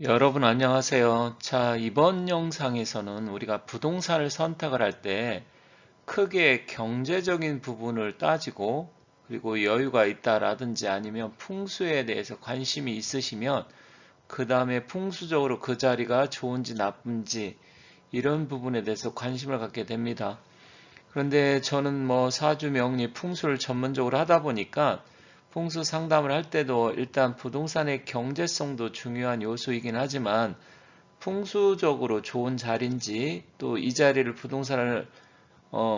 여러분 안녕하세요. 자, 이번 영상에서는 우리가 부동산을 선택을 할 때 크게 경제적인 부분을 따지고 그리고 여유가 있다라든지 아니면 풍수에 대해서 관심이 있으시면 그 다음에 풍수적으로 그 자리가 좋은지 나쁜지 이런 부분에 대해서 관심을 갖게 됩니다. 그런데 저는 뭐 사주 명리 풍수를 전문적으로 하다 보니까 풍수 상담을 할 때도 일단 부동산의 경제성도 중요한 요소이긴 하지만 풍수적으로 좋은 자리인지 또 이 자리를 부동산을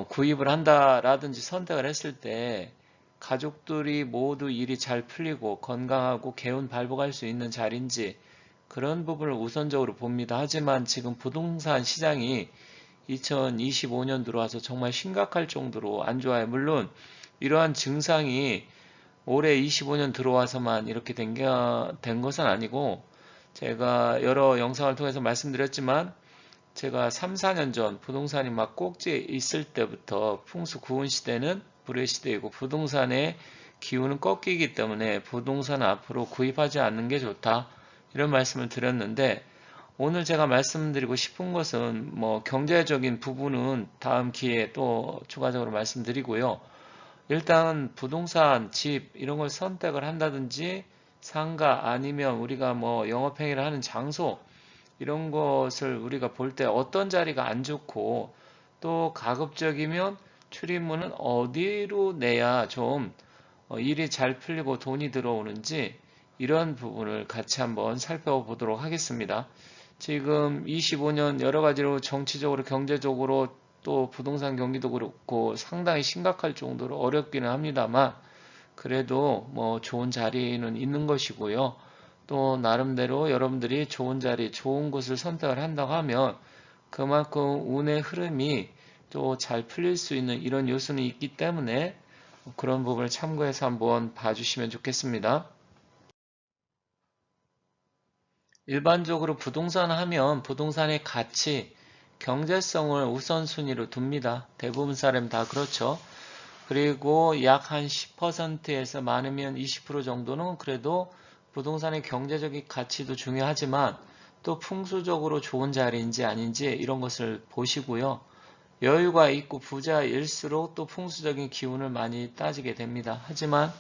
구입을 한다라든지 선택을 했을 때 가족들이 모두 일이 잘 풀리고 건강하고 개운 발복할 수 있는 자리인지 그런 부분을 우선적으로 봅니다. 하지만 지금 부동산 시장이 2025년 들어와서 정말 심각할 정도로 안 좋아요. 물론 이러한 증상이 올해 25년 들어와서만 이렇게 된 것은 아니고 제가 여러 영상을 통해서 말씀드렸지만 제가 3, 4년 전 부동산이 막 꼭지에 있을 때부터 풍수 구은 시대는 불의 시대이고 부동산의 기운은 꺾이기 때문에 부동산은 앞으로 구입하지 않는 게 좋다. 이런 말씀을 드렸는데 오늘 제가 말씀드리고 싶은 것은 뭐 경제적인 부분은 다음 기회에 또 추가적으로 말씀드리고요. 일단 부동산, 집 이런 걸 선택을 한다든지 상가 아니면 우리가 뭐 영업행위를 하는 장소 이런 것을 우리가 볼 때 어떤 자리가 안 좋고 또 가급적이면 출입문은 어디로 내야 좀 일이 잘 풀리고 돈이 들어오는지 이런 부분을 같이 한번 살펴보도록 하겠습니다. 지금 25년 여러 가지로 정치적으로 경제적으로 또 부동산 경기도 그렇고 상당히 심각할 정도로 어렵기는 합니다만 그래도 뭐 좋은 자리는 있는 것이고요. 또 나름대로 여러분들이 좋은 자리, 좋은 곳을 선택을 한다고 하면 그만큼 운의 흐름이 또 잘 풀릴 수 있는 이런 요소는 있기 때문에 그런 부분을 참고해서 한번 봐주시면 좋겠습니다. 일반적으로 부동산 하면 부동산의 가치, 경제성을 우선순위로 둡니다. 대부분 사람 다 그렇죠. 그리고 약 한 10%에서 많으면 20% 정도는 그래도 부동산의 경제적인 가치도 중요하지만 또 풍수적으로 좋은 자리인지 아닌지 이런 것을 보시고요. 여유가 있고 부자일수록 또 풍수적인 기운을 많이 따지게 됩니다. 하지만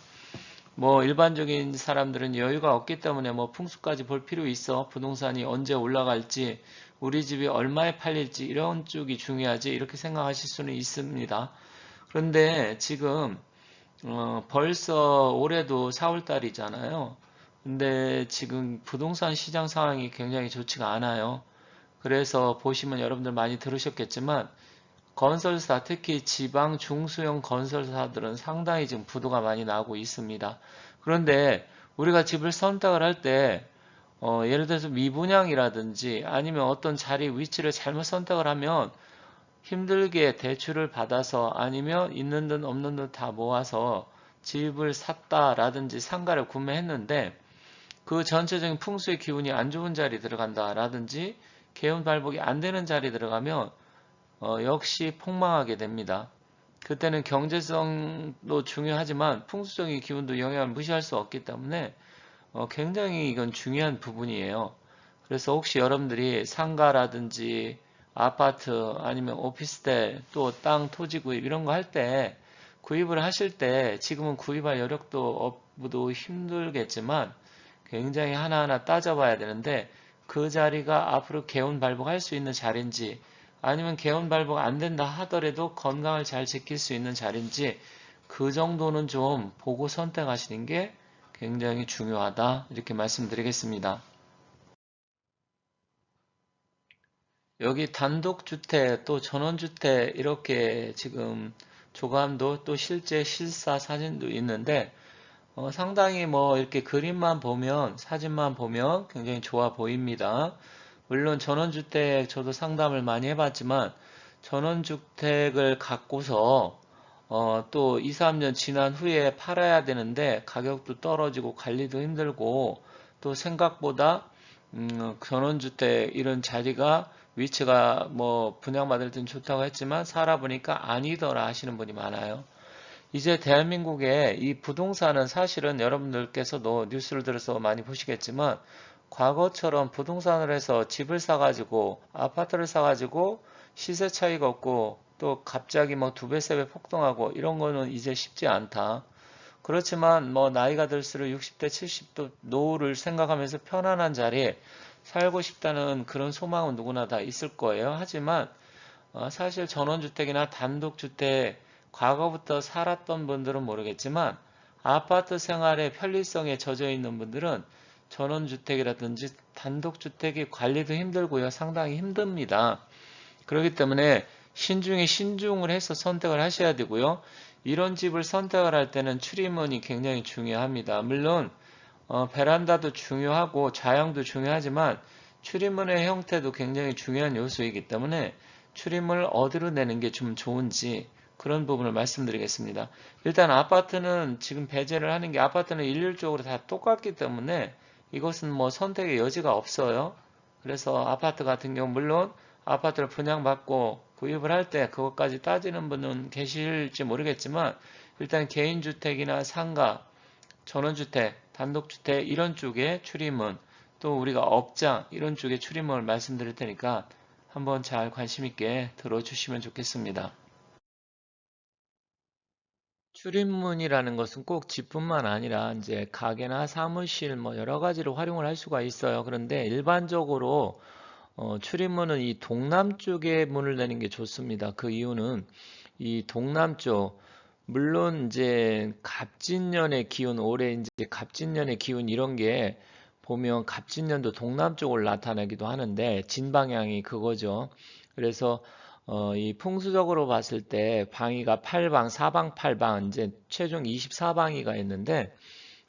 뭐 일반적인 사람들은 여유가 없기 때문에 뭐 풍수까지 볼 필요 있어. 부동산이 언제 올라갈지, 우리 집이 얼마에 팔릴지 이런 쪽이 중요하지 이렇게 생각하실 수는 있습니다. 그런데 지금 벌써 올해도 4월 달이잖아요. 근데 지금 부동산 시장 상황이 굉장히 좋지가 않아요. 그래서 보시면 여러분들 많이 들으셨겠지만 건설사, 특히 지방 중소형 건설사들은 상당히 지금 부도가 많이 나고 있습니다. 그런데 우리가 집을 선택을 할 때, 예를 들어서 미분양이라든지 아니면 어떤 자리 위치를 잘못 선택을 하면 힘들게 대출을 받아서 아니면 있는 듯 없는 듯 다 모아서 집을 샀다라든지 상가를 구매했는데 그 전체적인 풍수의 기운이 안 좋은 자리 들어간다라든지 개운 발복이 안 되는 자리 들어가면 역시 폭망하게 됩니다. 그때는 경제성도 중요하지만 풍수적인 기운도 영향을 무시할 수 없기 때문에 굉장히 이건 중요한 부분이에요. 그래서 혹시 여러분들이 상가라든지 아파트 아니면 오피스텔 또 땅 토지 구입 이런 거 할 때 구입을 하실 때 지금은 구입할 여력도 없고도 힘들겠지만 굉장히 하나하나 따져봐야 되는데 그 자리가 앞으로 개운 발복할 수 있는 자리인지 아니면 개운 발복 안 된다 하더라도 건강을 잘 지킬 수 있는 자리인지 그 정도는 좀 보고 선택하시는 게 굉장히 중요하다 이렇게 말씀드리겠습니다. 여기 단독주택 또 전원주택 이렇게 지금 조감도 또 실제 실사 사진도 있는데 상당히 뭐 이렇게 그림만 보면 사진만 보면 굉장히 좋아 보입니다. 물론 전원주택 저도 상담을 많이 해봤지만 전원주택을 갖고서 또 2, 3년 지난 후에 팔아야 되는데 가격도 떨어지고 관리도 힘들고 또 생각보다 전원주택 이런 자리가 위치가 뭐 분양받을 땐 좋다고 했지만 살아보니까 아니더라 하시는 분이 많아요. 이제 대한민국의 이 부동산은 사실은 여러분들께서도 뉴스를 들어서 많이 보시겠지만 과거처럼 부동산을 해서 집을 사가지고 아파트를 사가지고 시세 차익 없고 또 갑자기 뭐 두 배, 세 배 폭등하고 이런 거는 이제 쉽지 않다. 그렇지만 뭐 나이가 들수록 60대, 70대 노후를 생각하면서 편안한 자리에 살고 싶다는 그런 소망은 누구나 다 있을 거예요. 하지만 사실 전원주택이나 단독주택 과거부터 살았던 분들은 모르겠지만 아파트 생활의 편리성에 젖어 있는 분들은 전원주택이라든지 단독주택이 관리도 힘들고요. 상당히 힘듭니다. 그렇기 때문에 신중에 신중을 해서 선택을 하셔야 되고요. 이런 집을 선택을 할 때는 출입문이 굉장히 중요합니다. 물론 베란다도 중요하고 좌향도 중요하지만 출입문의 형태도 굉장히 중요한 요소이기 때문에 출입문을 어디로 내는 게 좀 좋은지 그런 부분을 말씀드리겠습니다. 일단 아파트는 지금 배제를 하는 게 아파트는 일률적으로 다 똑같기 때문에 이것은 뭐 선택의 여지가 없어요. 그래서 아파트 같은 경우 물론 아파트를 분양받고 구입을 할 때 그것까지 따지는 분은 계실지 모르겠지만 일단 개인주택이나 상가, 전원주택, 단독주택 이런 쪽에 출입문 또 우리가 업장 이런 쪽에 출입문을 말씀드릴 테니까 한번 잘 관심 있게 들어주시면 좋겠습니다. 출입문이라는 것은 꼭 집뿐만 아니라 이제 가게나 사무실 뭐 여러 가지로 활용을 할 수가 있어요. 그런데 일반적으로 출입문은 이 동남쪽에 문을 내는 게 좋습니다. 그 이유는 이 동남쪽 물론 이제 갑진년의 기운 올해 이제 갑진년의 기운 이런 게 보면 갑진년도 동남쪽을 나타내기도 하는데 진방향이 그거죠. 그래서 이 풍수적으로 봤을 때 방위가 8방, 사방 8방 이제 최종 24방위가 있는데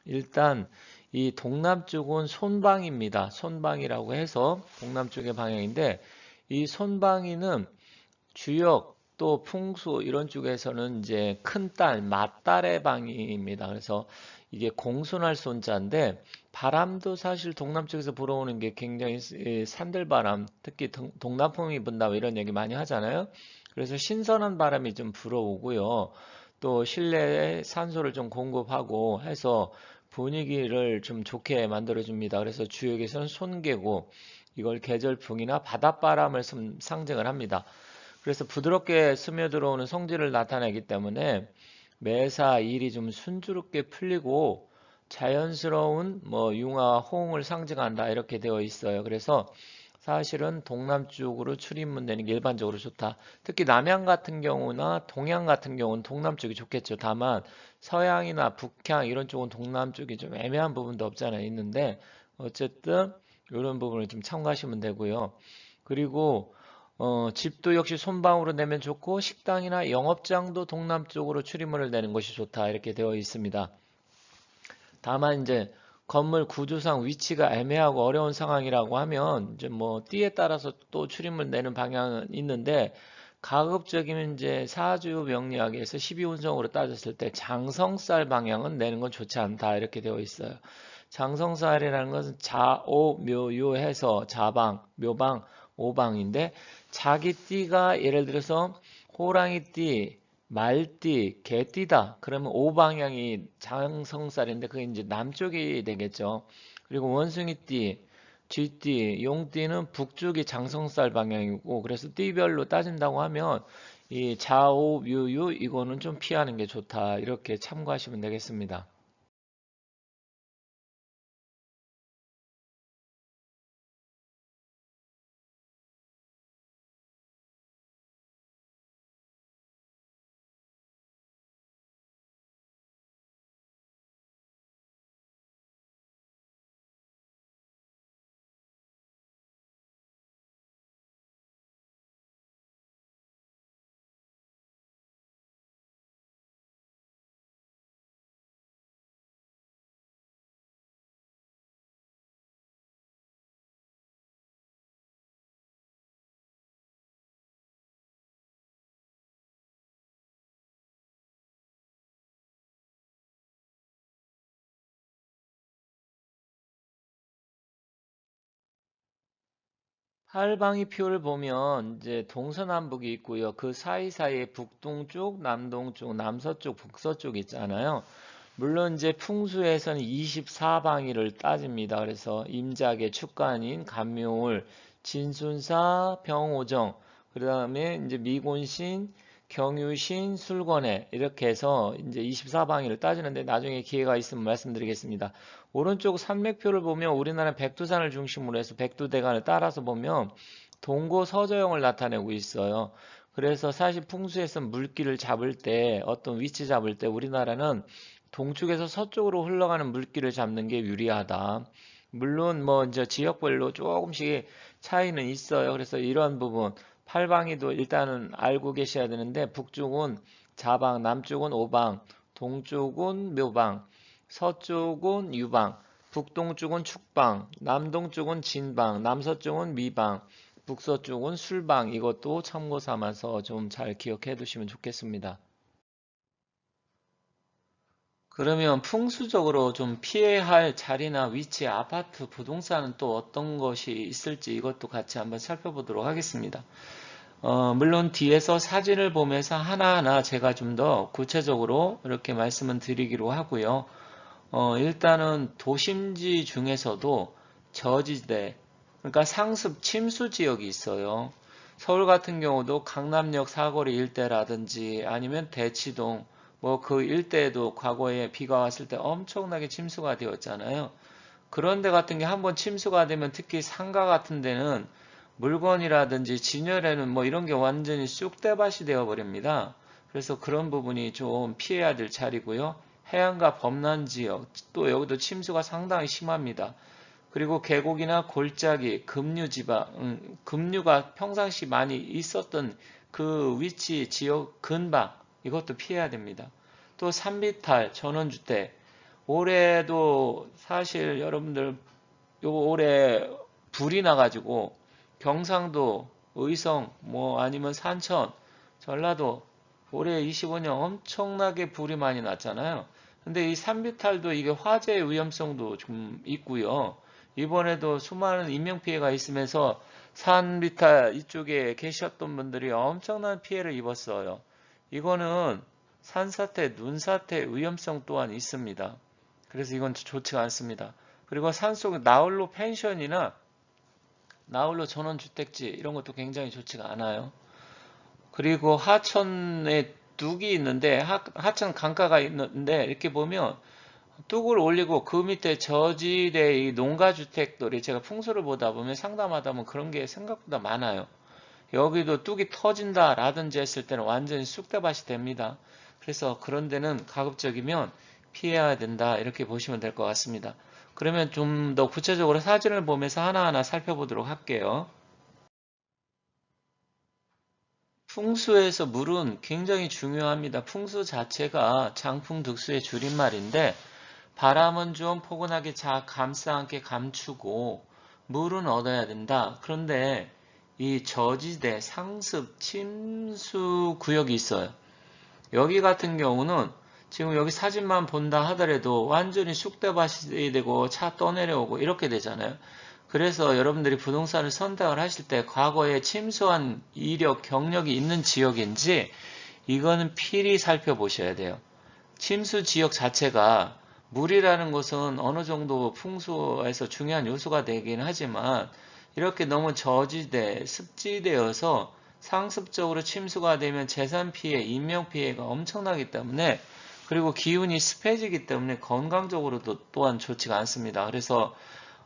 일단 이 동남쪽은 손방입니다. 손방이라고 해서 동남쪽의 방향인데 이 손방위는 주역 또 풍수 이런 쪽에서는 이제 큰딸, 맏딸의 방위입니다. 그래서 이게 공손할 손자인데 바람도 사실 동남쪽에서 불어오는 게 굉장히 산들바람, 특히 동남풍이 분다 뭐 이런 얘기 많이 하잖아요. 그래서 신선한 바람이 좀 불어오고요. 또 실내에 산소를 좀 공급하고 해서 분위기를 좀 좋게 만들어줍니다. 그래서 주역에서는 손개고 이걸 계절풍이나 바닷바람을 상징을 합니다. 그래서 부드럽게 스며들어오는 성질을 나타내기 때문에 매사 일이 좀 순조롭게 풀리고 자연스러운 뭐 융화와 호응을 상징한다 이렇게 되어 있어요. 그래서 사실은 동남쪽으로 출입문 되는 게 일반적으로 좋다. 특히 남양 같은 경우나 동양 같은 경우는 동남쪽이 좋겠죠. 다만 서양이나 북향 이런 쪽은 동남쪽이 좀 애매한 부분도 없잖아요. 있는데 어쨌든 이런 부분을 좀 참고하시면 되고요. 그리고 집도 역시 손방으로 내면 좋고 식당이나 영업장도 동남쪽으로 출입문을 내는 것이 좋다 이렇게 되어 있습니다. 다만 이제 건물 구조상 위치가 애매하고 어려운 상황이라고 하면 이제 뭐 띠에 따라서 또 출입문 내는 방향은 있는데 가급적이면 이제 사주 명리학에서 12운성으로 따졌을 때 장성살 방향은 내는 건 좋지 않다 이렇게 되어 있어요. 장성살이라는 것은 자오 묘요 해서 자방 묘방 오방인데 자기 띠가 예를 들어서 호랑이 띠 말띠, 개띠다. 그러면 오방향이 장성살인데 그게 이제 남쪽이 되겠죠. 그리고 원숭이띠, 쥐띠, 용띠는 북쪽이 장성살 방향이고 그래서 띠별로 따진다고 하면 이 좌우, 묘유 이거는 좀 피하는 게 좋다. 이렇게 참고하시면 되겠습니다. 팔방의 표를 보면 이제 동서남북이 있고요. 그 사이사이에 북동쪽, 남동쪽, 남서쪽, 북서쪽 있잖아요. 물론 이제 풍수에서는 24방위를 따집니다. 그래서 임자계 축간인 간묘월, 진순사, 병오정, 그 다음에 이제 미곤신, 경유신, 술권해 이렇게 해서 이제 24방위를 따지는데 나중에 기회가 있으면 말씀드리겠습니다. 오른쪽 산맥표를 보면 우리나라 백두산을 중심으로 해서 백두대간을 따라서 보면 동고 서저형을 나타내고 있어요. 그래서 사실 풍수에서 물길을 잡을 때 어떤 위치 잡을 때 우리나라는 동쪽에서 서쪽으로 흘러가는 물길을 잡는 게 유리하다. 물론 뭐 이제 지역별로 조금씩 차이는 있어요. 그래서 이런 부분 팔방이도 일단은 알고 계셔야 되는데 북쪽은 자방, 남쪽은 오방, 동쪽은 묘방, 서쪽은 유방, 북동쪽은 축방, 남동쪽은 진방, 남서쪽은 미방, 북서쪽은 술방. 이것도 참고 삼아서 좀 잘 기억해 두시면 좋겠습니다. 그러면 풍수적으로 좀 피해야 할 자리나 위치, 아파트, 부동산은 또 어떤 것이 있을지 이것도 같이 한번 살펴보도록 하겠습니다. 물론 뒤에서 사진을 보면서 하나하나 제가 좀 더 구체적으로 이렇게 말씀을 드리기로 하고요. 일단은 도심지 중에서도 저지대, 그러니까 상습 침수 지역이 있어요. 서울 같은 경우도 강남역 사거리 일대라든지 아니면 대치동, 뭐 그 일대에도 과거에 비가 왔을 때 엄청나게 침수가 되었잖아요. 그런 데 같은 게 한번 침수가 되면 특히 상가 같은 데는 물건이라든지 진열에는 뭐 이런 게 완전히 쑥대밭이 되어 버립니다. 그래서 그런 부분이 좀 피해야 될 자리고요. 해안가 범람 지역, 또 여기도 침수가 상당히 심합니다. 그리고 계곡이나 골짜기, 급류가 평상시 많이 있었던 그 위치, 지역 근방, 이것도 피해야 됩니다. 또 산비탈, 전원주택, 올해도 사실 여러분들 요 올해 불이 나가지고 경상도, 의성, 뭐 아니면 산천, 전라도 올해 25년 엄청나게 불이 많이 났잖아요. 근데 이 산비탈도 이게 화재 위험성도 좀 있고요. 이번에도 수많은 인명피해가 있으면서 산비탈 이쪽에 계셨던 분들이 엄청난 피해를 입었어요. 이거는 산사태, 눈사태 위험성 또한 있습니다. 그래서 이건 좋지가 않습니다. 그리고 산속 나홀로 펜션이나 나홀로 전원주택지 이런 것도 굉장히 좋지가 않아요. 그리고 하천에 뚝이 있는데 하천 강가가 있는데 이렇게 보면 뚝을 올리고 그 밑에 저지대의 농가주택들이 제가 풍수를 보다 보면 상담하다 보면 그런 게 생각보다 많아요. 여기도 뚝이 터진다라든지 했을 때는 완전히 쑥대밭이 됩니다. 그래서 그런 데는 가급적이면 피해야 된다 이렇게 보시면 될 것 같습니다. 그러면 좀 더 구체적으로 사진을 보면서 하나하나 살펴보도록 할게요. 풍수에서 물은 굉장히 중요합니다. 풍수 자체가 장풍 득수의 줄임말인데 바람은 좀 포근하게 감싸 안게 감추고 물은 얻어야 된다. 그런데 이 저지대, 상습, 침수 구역이 있어요. 여기 같은 경우는 지금 여기 사진만 본다 하더라도 완전히 쑥대밭이 되고 차 떠내려오고 이렇게 되잖아요. 그래서 여러분들이 부동산을 선택을 하실 때 과거에 침수한 이력, 경력이 있는 지역인지 이거는 필히 살펴보셔야 돼요. 침수 지역 자체가 물이라는 것은 어느 정도 풍수에서 중요한 요소가 되긴 하지만 이렇게 너무 저지대, 습지대여서 상습적으로 침수가 되면 재산 피해, 인명 피해가 엄청나기 때문에 그리고 기운이 습해지기 때문에 건강적으로도 또한 좋지가 않습니다. 그래서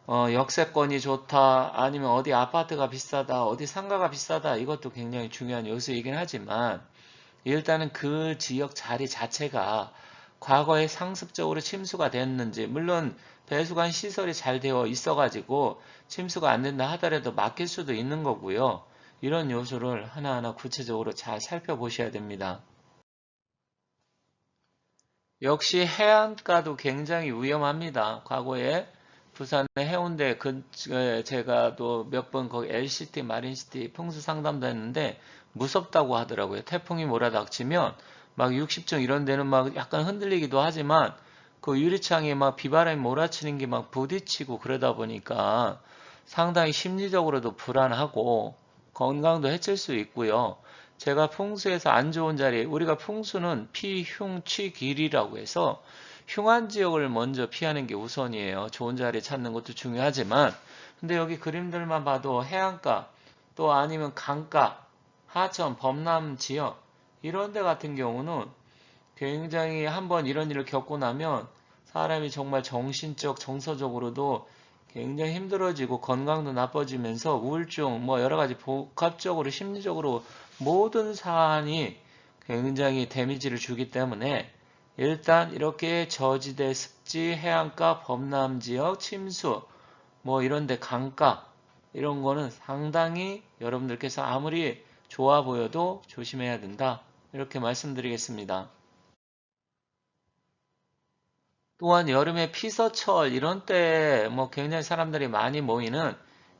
역세권이 좋다, 아니면 어디 아파트가 비싸다, 어디 상가가 비싸다, 이것도 굉장히 중요한 요소이긴 하지만 일단은 그 지역 자리 자체가 과거에 상습적으로 침수가 됐는지, 물론 배수관 시설이 잘 되어 있어가지고 침수가 안 된다 하더라도 막힐 수도 있는 거고요. 이런 요소를 하나하나 구체적으로 잘 살펴보셔야 됩니다. 역시 해안가도 굉장히 위험합니다. 과거에 부산의 해운대 제가 또 몇 번 거기 LCT, 마린시티 풍수 상담도 했는데 무섭다고 하더라고요. 태풍이 몰아닥치면 막 60층 이런 데는 막 약간 흔들리기도 하지만 그 유리창에 막 비바람이 몰아치는 게 막 부딪히고 그러다 보니까 상당히 심리적으로도 불안하고 건강도 해칠 수 있고요. 제가 풍수에서 안 좋은 자리, 우리가 풍수는 피, 흉, 취, 길이라고 해서 흉한 지역을 먼저 피하는 게 우선이에요. 좋은 자리 찾는 것도 중요하지만, 근데 여기 그림들만 봐도 해안가, 또 아니면 강가, 하천, 범람 지역, 이런 데 같은 경우는 굉장히 한번 이런 일을 겪고 나면 사람이 정말 정신적, 정서적으로도 굉장히 힘들어지고 건강도 나빠지면서 우울증, 뭐 여러 가지 복합적으로 심리적으로 모든 사안이 굉장히 데미지를 주기 때문에 일단 이렇게 저지대, 습지, 해안가, 범람 지역, 침수, 뭐 이런데 강가 이런 거는 상당히 여러분들께서 아무리 좋아 보여도 조심해야 된다. 이렇게 말씀드리겠습니다. 또한 여름에 피서철 이런 때 뭐 굉장히 사람들이 많이 모이는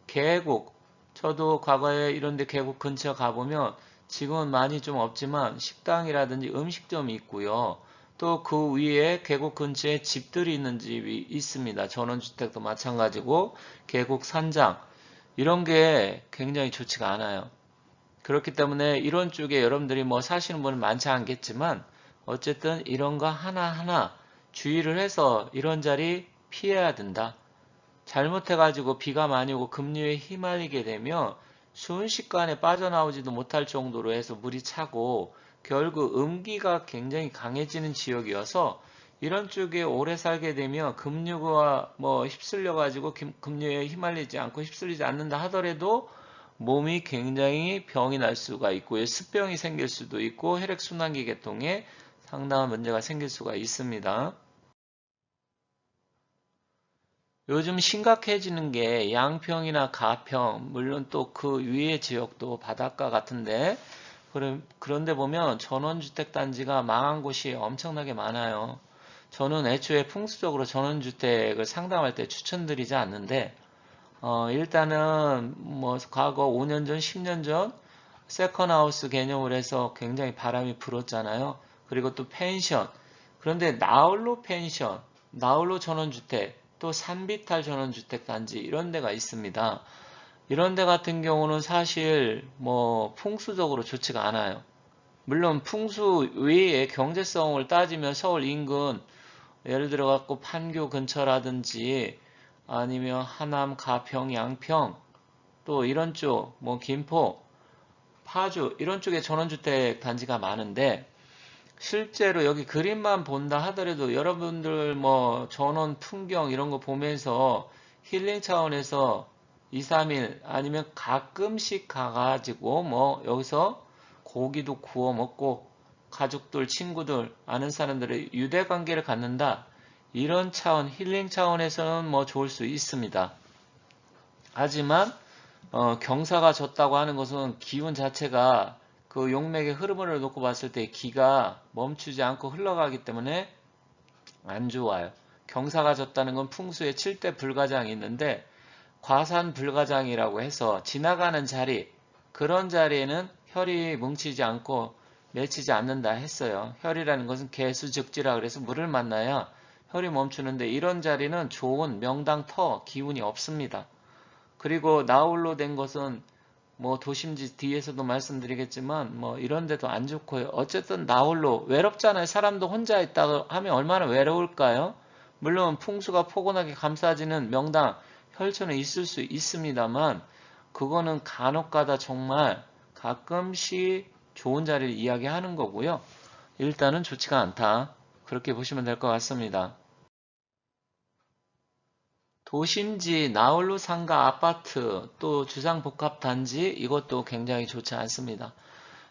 계곡, 저도 과거에 이런 데 계곡 근처 가보면 지금은 많이 좀 없지만 식당이라든지 음식점이 있고요. 또 그 위에 계곡 근처에 집들이 있는 집이 있습니다. 전원주택도 마찬가지고 계곡 산장 이런 게 굉장히 좋지가 않아요. 그렇기 때문에 이런 쪽에 여러분들이 뭐 사시는 분은 많지 않겠지만 어쨌든 이런 거 하나하나 주의를 해서 이런 자리 피해야 된다. 잘못해가지고 비가 많이 오고 급류에 휘말리게 되면 순식간에 빠져나오지도 못할 정도로 해서 물이 차고 결국 음기가 굉장히 강해지는 지역이어서 이런 쪽에 오래 살게 되면 급류가 뭐 휩쓸려가지고 급류에 휘말리지 않고 휩쓸리지 않는다 하더라도 몸이 굉장히 병이 날 수가 있고요. 습병이 생길 수도 있고 혈액순환기 계통에 상당한 문제가 생길 수가 있습니다. 요즘 심각해지는 게 양평이나 가평, 물론 또 그 위의 지역도 바닷가 같은데, 그런데 보면 전원주택 단지가 망한 곳이 엄청나게 많아요. 저는 애초에 풍수적으로 전원주택을 상담할 때 추천드리지 않는데, 일단은 뭐 과거 5년 전, 10년 전 세컨하우스 개념을 해서 굉장히 바람이 불었잖아요. 그리고 또 펜션. 그런데 나홀로 펜션, 나홀로 전원주택, 또 산비탈 전원주택 단지 이런 데가 있습니다. 이런 데 같은 경우는 사실 뭐 풍수적으로 좋지가 않아요. 물론 풍수 외에 경제성을 따지면 서울 인근 예를 들어 갖고 판교 근처라든지 아니면 하남, 가평, 양평 또 이런 쪽, 뭐 김포, 파주 이런 쪽에 전원주택 단지가 많은데 실제로 여기 그림만 본다 하더라도 여러분들 뭐 전원 풍경 이런 거 보면서 힐링 차원에서 2, 3일 아니면 가끔씩 가가지고 뭐 여기서 고기도 구워 먹고 가족들, 친구들, 아는 사람들의 유대 관계를 갖는다. 이런 차원, 힐링 차원에서는 뭐 좋을 수 있습니다. 하지만 경사가 졌다고 하는 것은 기운 자체가 그 용맥의 흐름을 놓고 봤을 때 기가 멈추지 않고 흘러가기 때문에 안 좋아요. 경사가 졌다는 건 풍수에 7대 불가장이 있는데 과산 불가장이라고 해서 지나가는 자리, 그런 자리에는 혈이 뭉치지 않고 맺히지 않는다 했어요. 혈이라는 것은 개수즉지라 그래서 물을 만나야 혈이 멈추는데 이런 자리는 좋은 명당 터 기운이 없습니다. 그리고 나홀로 된 것은 뭐 도심지 뒤에서도 말씀드리겠지만 뭐 이런 데도 안 좋고요. 어쨌든 나홀로 외롭잖아요. 사람도 혼자 있다고 하면 얼마나 외로울까요? 물론 풍수가 포근하게 감싸지는 명당 혈천은 있을 수 있습니다만 그거는 간혹가다 정말 가끔씩 좋은 자리를 이야기하는 거고요. 일단은 좋지가 않다. 그렇게 보시면 될 것 같습니다. 도심지, 나홀로 상가 아파트, 또 주상복합단지 이것도 굉장히 좋지 않습니다.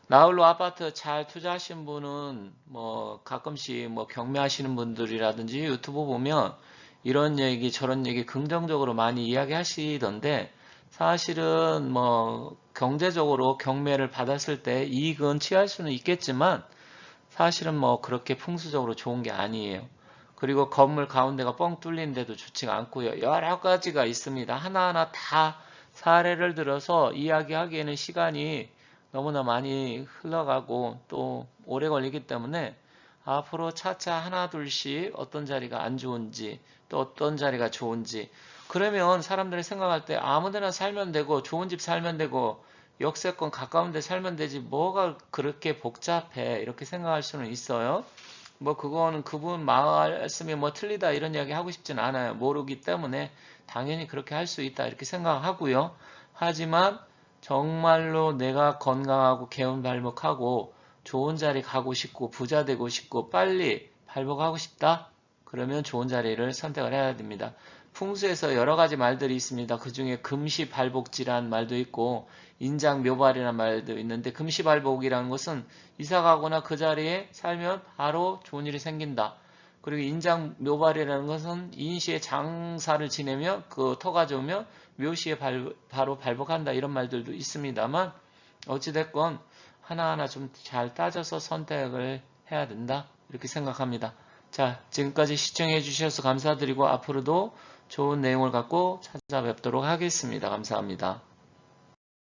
나홀로 아파트 잘 투자하신 분은 뭐 가끔씩 뭐 경매하시는 분들이라든지 유튜브 보면 이런 얘기 저런 얘기 긍정적으로 많이 이야기하시던데 사실은 뭐 경제적으로 경매를 받았을 때 이익은 취할 수는 있겠지만 사실은 뭐 그렇게 풍수적으로 좋은 게 아니에요. 그리고 건물 가운데가 뻥 뚫린 데도 좋지가 않고요. 여러 가지가 있습니다. 하나하나 다 사례를 들어서 이야기하기에는 시간이 너무나 많이 흘러가고 또 오래 걸리기 때문에 앞으로 차차 하나 둘씩 어떤 자리가 안 좋은지 또 어떤 자리가 좋은지 그러면 사람들이 생각할 때 아무 데나 살면 되고 좋은 집 살면 되고 역세권 가까운 데 살면 되지 뭐가 그렇게 복잡해 이렇게 생각할 수는 있어요. 뭐 그거는 그분 말씀이 뭐 틀리다 이런 이야기 하고 싶진 않아요. 모르기 때문에 당연히 그렇게 할 수 있다 이렇게 생각하고요. 하지만 정말로 내가 건강하고 개운발목하고 좋은 자리 가고 싶고 부자 되고 싶고 빨리 발복하고 싶다? 그러면 좋은 자리를 선택을 해야 됩니다. 풍수에서 여러 가지 말들이 있습니다. 그 중에 금시발복지라는 말도 있고 인장묘발이라는 말도 있는데 금시발복이라는 것은 이사 가거나 그 자리에 살면 바로 좋은 일이 생긴다. 그리고 인장묘발이라는 것은 인시에 장사를 지내면 그 터가 좋으면 묘시에 바로 발복한다 이런 말들도 있습니다만 어찌됐건 하나하나 좀 잘 따져서 선택을 해야 된다 이렇게 생각합니다. 자, 지금까지 시청해 주셔서 감사드리고 앞으로도 좋은 내용을 갖고 찾아뵙도록 하겠습니다. 감사합니다.